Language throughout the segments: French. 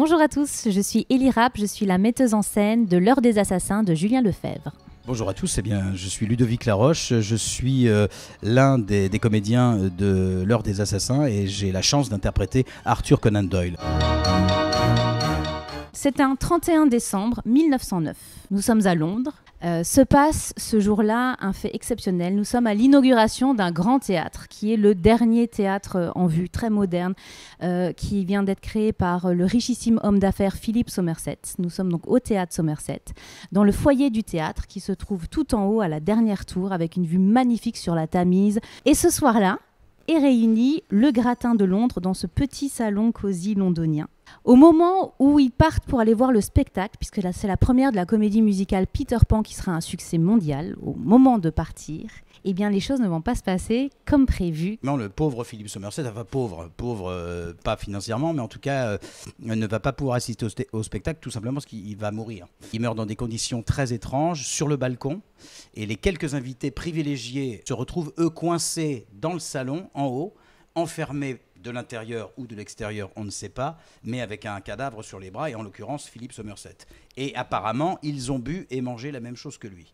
Bonjour à tous, je suis Élie Rapp, je suis la metteuse en scène de L'Heure des Assassins de Julien Lefebvre. Bonjour à tous, je suis Ludovic Laroche, je suis l'un des comédiens de L'Heure des Assassins et j'ai la chance d'interpréter Arthur Conan Doyle. C'est un 31 décembre 1909. Nous sommes à Londres. Se passe ce jour-là un fait exceptionnel. Nous sommes à l'inauguration d'un grand théâtre qui est le dernier théâtre en vue, très moderne, qui vient d'être créé par le richissime homme d'affaires Philippe Somerset. Nous sommes donc au théâtre Somerset, dans le foyer du théâtre qui se trouve tout en haut à la dernière tour avec une vue magnifique sur la Tamise. Et ce soir-là est réuni le gratin de Londres dans ce petit salon cosy londonien. Au moment où ils partent pour aller voir le spectacle, puisque là c'est la première de la comédie musicale Peter Pan qui sera un succès mondial, au moment de partir, eh bien les choses ne vont pas se passer comme prévu. Non, le pauvre Philippe Somerset, enfin pauvre, pas financièrement, mais en tout cas ne va pas pouvoir assister au spectacle tout simplement parce qu'il va mourir. Il meurt dans des conditions très étranges sur le balcon et les quelques invités privilégiés se retrouvent eux coincés dans le salon en haut, enfermés de l'intérieur ou de l'extérieur, on ne sait pas, mais avec un cadavre sur les bras, et en l'occurrence Philippe Somerset. Et apparemment, ils ont bu et mangé la même chose que lui.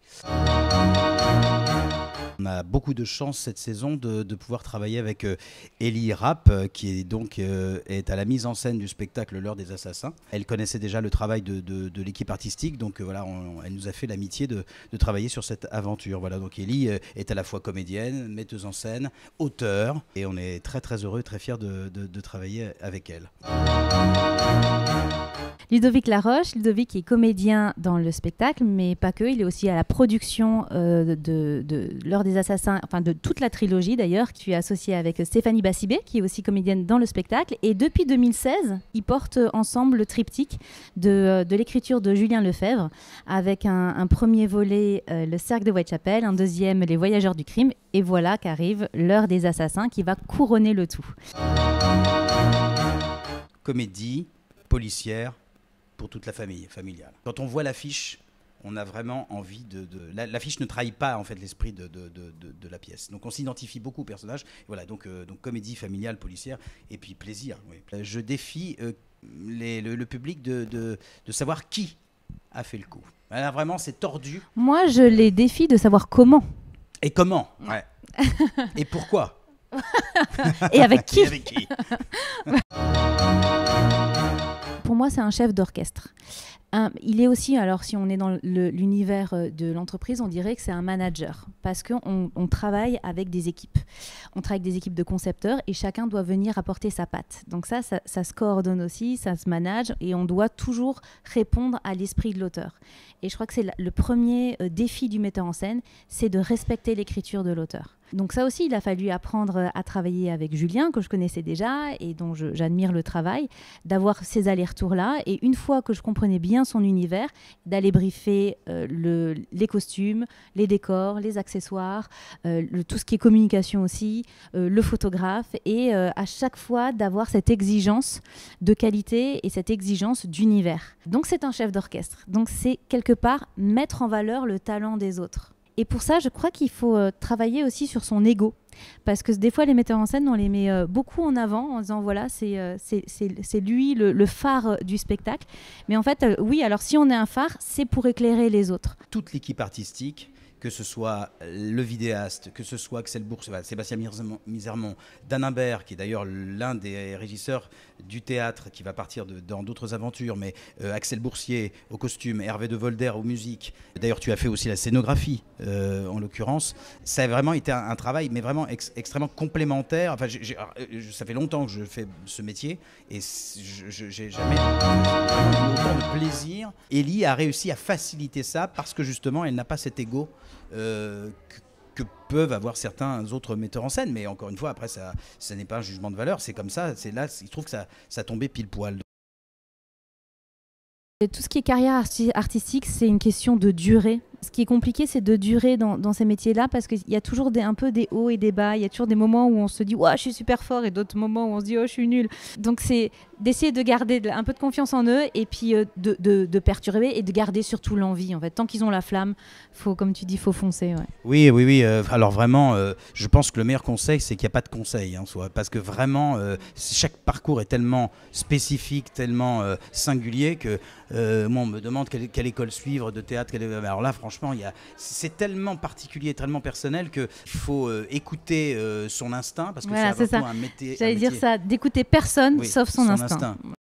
On a beaucoup de chance cette saison de pouvoir travailler avec Élie Rapp, qui est donc est à la mise en scène du spectacle L'Heure des Assassins. Elle connaissait déjà le travail de l'équipe artistique, donc voilà, elle nous a fait l'amitié de travailler sur cette aventure. Voilà, donc Élie est à la fois comédienne, metteuse en scène, auteure, et on est très très heureux, très fiers de travailler avec elle. Ludovic Laroche, Ludovic est comédien dans le spectacle, mais pas que, il est aussi à la production de L'Heure des Assassins, enfin de toute la trilogie d'ailleurs, qui est associé avec Stéphanie Bassibé, qui est aussi comédienne dans le spectacle, et depuis 2016, ils portent ensemble le triptyque de l'écriture de Julien Lefebvre, avec un premier volet, Le Cercle de Whitechapel, un deuxième, Les Voyageurs du Crime, et voilà qu'arrive L'Heure des Assassins qui va couronner le tout. Comédie, policière, pour toute la famille, familiale. Quand on voit l'affiche, on a vraiment envie l'affiche ne trahit pas en fait l'esprit de la pièce. Donc on s'identifie beaucoup au personnage. Voilà, donc comédie familiale, policière, et puis plaisir. Oui. Je défie le public de savoir qui a fait le coup. Alors, vraiment, c'est tordu. Moi, je les défie de savoir comment. Et comment, ouais. Et pourquoi. Et avec qui. Et avec qui. Pour moi, c'est un chef d'orchestre. Il est aussi, alors si on est dans l'univers de l'entreprise, on dirait que c'est un manager parce qu'on travaille avec des équipes. On travaille avec des équipes de concepteurs et chacun doit venir apporter sa patte. Donc ça se coordonne aussi, ça se manage et on doit toujours répondre à l'esprit de l'auteur. Et je crois que c'est le premier défi du metteur en scène, c'est de respecter l'écriture de l'auteur. Donc ça aussi, il a fallu apprendre à travailler avec Julien, que je connaissais déjà et dont j'admire le travail, d'avoir ces allers-retours-là. Et une fois que je comprenais bien son univers, d'aller briefer les costumes, les décors, les accessoires, tout ce qui est communication aussi, le photographe. Et à chaque fois, d'avoir cette exigence de qualité et cette exigence d'univers. Donc c'est un chef d'orchestre. Donc c'est quelque part mettre en valeur le talent des autres. Et pour ça, je crois qu'il faut travailler aussi sur son ego. Parce que des fois, les metteurs en scène, on les met beaucoup en avant en disant, voilà, c'est lui le phare du spectacle. Mais en fait, oui, alors si on est un phare, c'est pour éclairer les autres. Toute l'équipe artistique, que ce soit le vidéaste, que ce soit Axel Bourse, Sébastien Misermont, Dan Imbert, qui est d'ailleurs l'un des régisseurs du théâtre, qui va partir dans d'autres aventures, mais Axel Boursier au costume, Hervé de Volder aux musiques. D'ailleurs, tu as fait aussi la scénographie, en l'occurrence. Ça a vraiment été un travail, mais vraiment extrêmement complémentaire. Enfin, ça fait longtemps que je fais ce métier, et j'ai jamais eu autant de plaisir. Élie a réussi à faciliter ça, parce que justement, elle n'a pas cet ego que peuvent avoir certains autres metteurs en scène, mais encore une fois, après, ça n'est pas un jugement de valeur, c'est comme ça, c'est là, il se trouve que ça tombait pile poil. Et tout ce qui est carrière artistique, c'est une question de durée Ce qui est compliqué, c'est de durer dans ces métiers-là parce qu'il y a toujours un peu des hauts et des bas. Il y a toujours des moments où on se dit « ouais, je suis super fort » et d'autres moments où on se dit « oh, je suis nul ». Donc, c'est d'essayer de garder un peu de confiance en eux et puis de perturber et de garder surtout l'envie. En fait. Tant qu'ils ont la flamme, comme tu dis, il faut foncer. Ouais. Oui. Alors vraiment, je pense que le meilleur conseil, c'est qu'il n'y a pas de conseil. Parce que vraiment, chaque parcours est tellement spécifique, tellement singulier que moi, on me demande quelle école suivre de théâtre. Alors là, franchement, c'est tellement particulier, tellement personnel qu'il faut écouter son instinct parce que Voilà, c'est avant tout un métier. J'allais dire ça, d'écouter personne sauf son instinct.